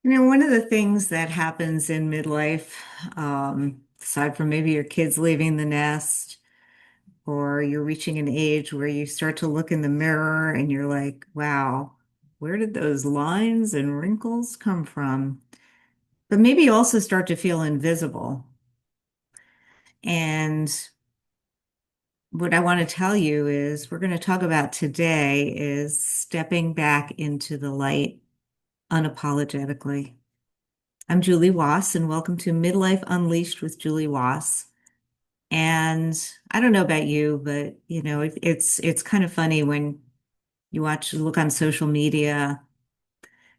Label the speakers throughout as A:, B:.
A: One of the things that happens in midlife, aside from maybe your kids leaving the nest, or you're reaching an age where you start to look in the mirror and you're like, wow, where did those lines and wrinkles come from? But maybe you also start to feel invisible. And what I want to tell you is we're going to talk about today is stepping back into the light unapologetically. I'm Julie Waas, and welcome to Midlife Unleashed with Julie Waas. And I don't know about you, but it's kind of funny when look on social media,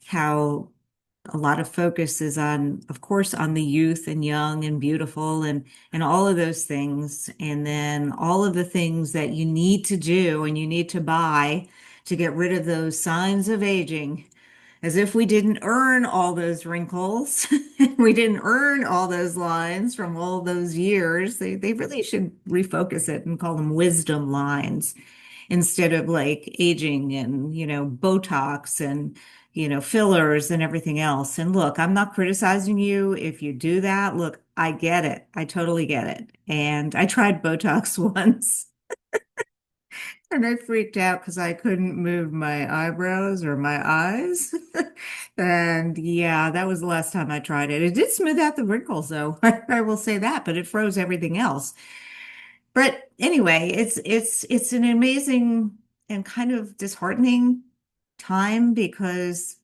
A: how a lot of focus is on, of course, on the youth and young and beautiful and all of those things, and then all of the things that you need to do and you need to buy to get rid of those signs of aging. As if we didn't earn all those wrinkles. We didn't earn all those lines from all those years. They really should refocus it and call them wisdom lines instead of like aging and, Botox and, fillers and everything else. And look, I'm not criticizing you if you do that. Look, I get it. I totally get it. And I tried Botox once. And I freaked out because I couldn't move my eyebrows or my eyes. And yeah, that was the last time I tried it. It did smooth out the wrinkles, though. I will say that, but it froze everything else. But anyway, it's an amazing and kind of disheartening time because,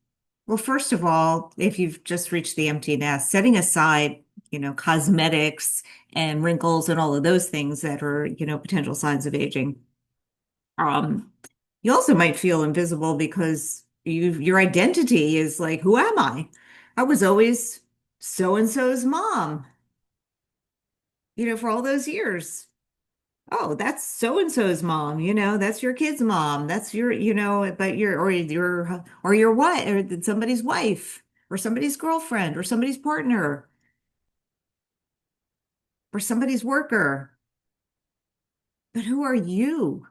A: well, first of all, if you've just reached the empty nest, setting aside, cosmetics and wrinkles and all of those things that are, potential signs of aging. Um, you also might feel invisible because your identity is like, who am I? I was always so and so's mom, for all those years. Oh, that's so and so's mom, that's your kid's mom. That's your, but your wife or somebody's wife or somebody's girlfriend or somebody's partner or somebody's worker. But who are you?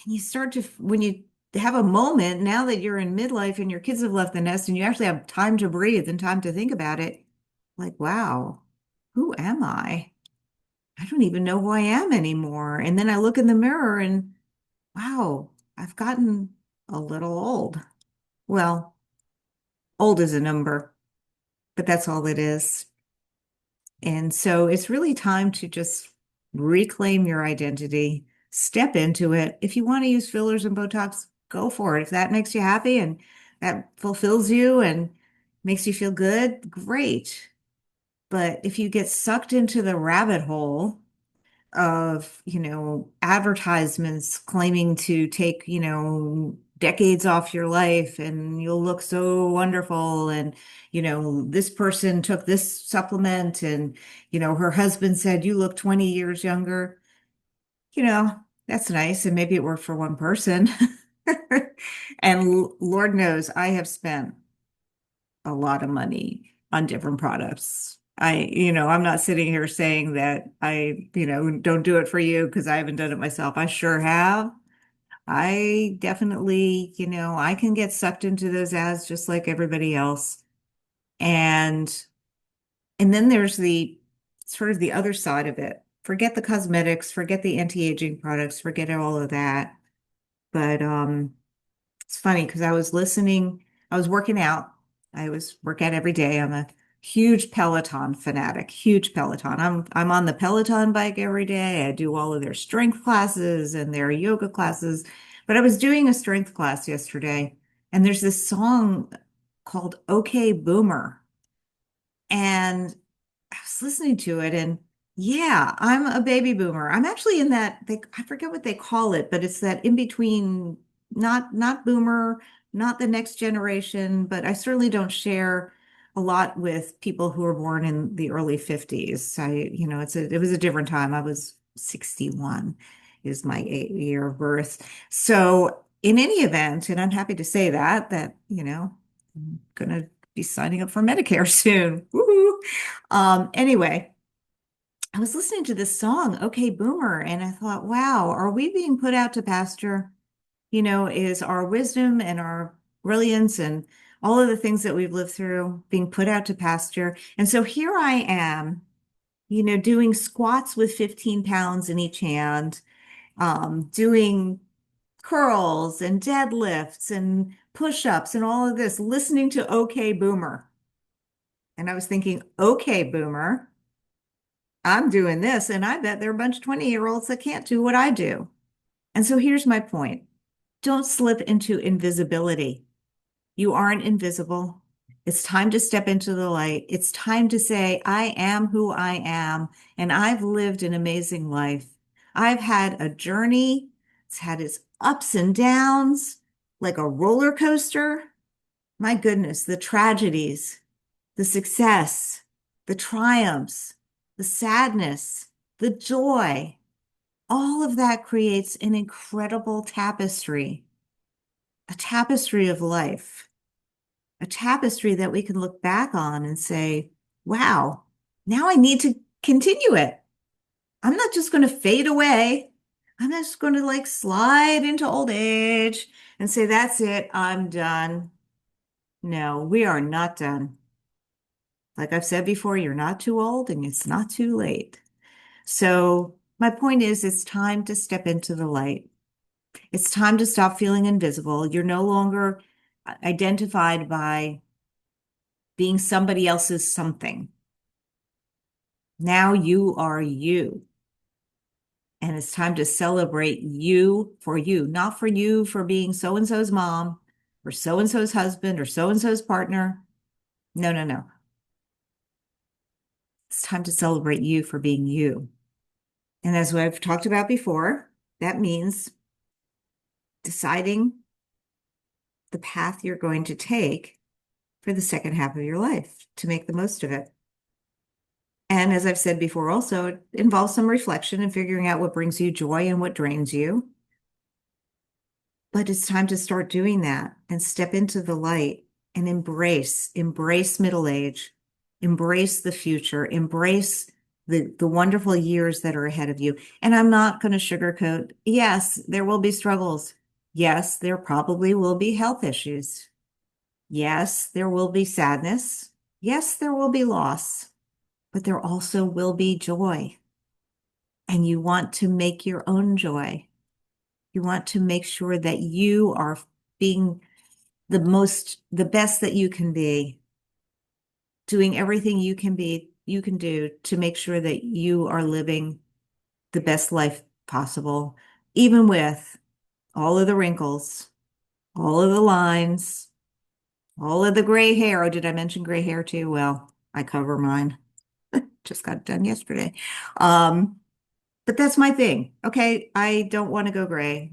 A: And you start to, when you have a moment now that you're in midlife and your kids have left the nest and you actually have time to breathe and time to think about it, like, wow, who am I? I don't even know who I am anymore. And then I look in the mirror and wow, I've gotten a little old. Well, old is a number, but that's all it is. And so it's really time to just reclaim your identity, step into it. If you want to use fillers and Botox, go for it. If that makes you happy and that fulfills you and makes you feel good, great. But if you get sucked into the rabbit hole of, advertisements claiming to take, decades off your life and you'll look so wonderful. And, this person took this supplement and, her husband said you look 20 years younger. You know, that's nice. And maybe it worked for one person. And Lord knows I have spent a lot of money on different products. I'm not sitting here saying that I, don't do it for you because I haven't done it myself. I sure have. I definitely, I can get sucked into those ads just like everybody else. And and then there's the sort of the other side of it. Forget the cosmetics, forget the anti-aging products, forget all of that. But it's funny because I was working out. I was work out every day. I'm a huge Peloton fanatic, huge Peloton. I'm on the Peloton bike every day. I do all of their strength classes and their yoga classes. But I was doing a strength class yesterday, and there's this song called "Okay Boomer." And I was listening to it and yeah, I'm a baby boomer. I'm actually in I forget what they call it, but it's that in between, not boomer, not the next generation, but I certainly don't share a lot with people who were born in the early 50s. It was a different time. I was 61 is my year of birth. So in any event, and I'm happy to say that, I'm gonna be signing up for Medicare soon. Woohoo! Anyway, I was listening to this song, Okay Boomer, and I thought, wow, are we being put out to pasture? Is our wisdom and our brilliance and all of the things that we've lived through, being put out to pasture. And so here I am, doing squats with 15 pounds in each hand, doing curls and deadlifts and push-ups and all of this, listening to OK Boomer. And I was thinking, OK Boomer, I'm doing this, and I bet there are a bunch of 20-year-olds that can't do what I do. And so here's my point. Don't slip into invisibility. You aren't invisible. It's time to step into the light. It's time to say, I am who I am, and I've lived an amazing life. I've had a journey. It's had its ups and downs, like a roller coaster. My goodness, the tragedies, the success, the triumphs, the sadness, the joy, all of that creates an incredible tapestry, a tapestry of life, a tapestry that we can look back on and say, wow, now I need to continue it. I'm not just going to fade away. I'm not just going to like slide into old age and say, that's it, I'm done. No, we are not done. Like I've said before, you're not too old and it's not too late. So my point is, it's time to step into the light. It's time to stop feeling invisible. You're no longer identified by being somebody else's something. Now you are you. And it's time to celebrate you, not for you for being so and so's mom or so and so's husband or so and so's partner. No, no, no. It's time to celebrate you for being you. And as I've talked about before, that means deciding the path you're going to take for the second half of your life to make the most of it. And as I've said before, also, it involves some reflection and figuring out what brings you joy and what drains you. But it's time to start doing that and step into the light and embrace middle age, embrace the future, embrace the wonderful years that are ahead of you. And I'm not going to sugarcoat. Yes, there will be struggles. Yes, there probably will be health issues. Yes, there will be sadness. Yes, there will be loss, but there also will be joy. And you want to make your own joy. You want to make sure that you are being the best that you can be, doing everything you can do to make sure that you are living the best life possible, even with all of the wrinkles, all of the lines, all of the gray hair. Oh, did I mention gray hair too? Well, I cover mine. Just got done yesterday. Um, but that's my thing. Okay. I don't want to go gray.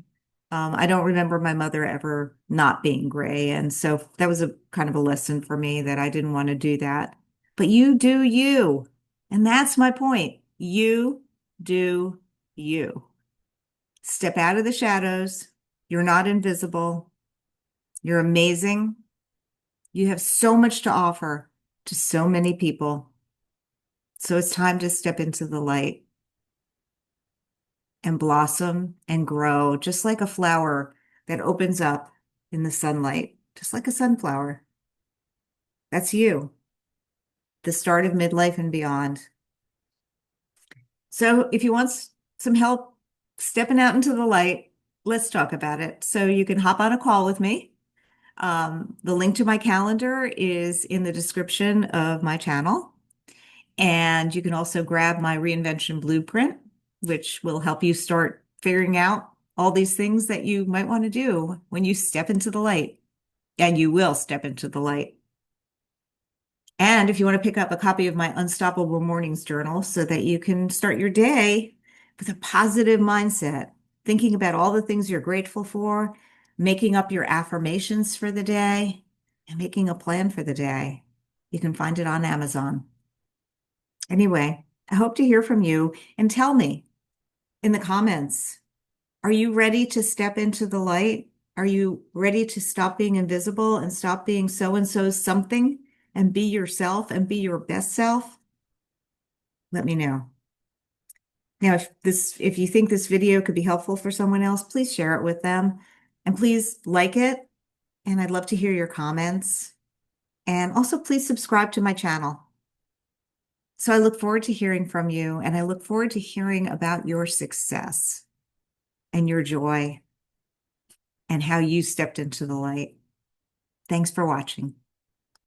A: I don't remember my mother ever not being gray. And so that was a kind of a lesson for me that I didn't want to do that. But you do you. And that's my point. You do you. Step out of the shadows. You're not invisible. You're amazing. You have so much to offer to so many people. So it's time to step into the light and blossom and grow, just like a flower that opens up in the sunlight, just like a sunflower. That's you, the start of midlife and beyond. So if you want some help stepping out into the light, let's talk about it. So you can hop on a call with me. The link to my calendar is in the description of my channel. And you can also grab my reinvention blueprint, which will help you start figuring out all these things that you might want to do when you step into the light. And you will step into the light. And if you want to pick up a copy of my Unstoppable Mornings Journal so that you can start your day with a positive mindset, thinking about all the things you're grateful for, making up your affirmations for the day, and making a plan for the day. You can find it on Amazon. Anyway, I hope to hear from you and tell me in the comments, are you ready to step into the light? Are you ready to stop being invisible and stop being so-and-so's something and be yourself and be your best self? Let me know. Now, if you think this video could be helpful for someone else, please share it with them and please like it. And I'd love to hear your comments. And also, please subscribe to my channel. So I look forward to hearing from you, and I look forward to hearing about your success and your joy and how you stepped into the light. Thanks for watching.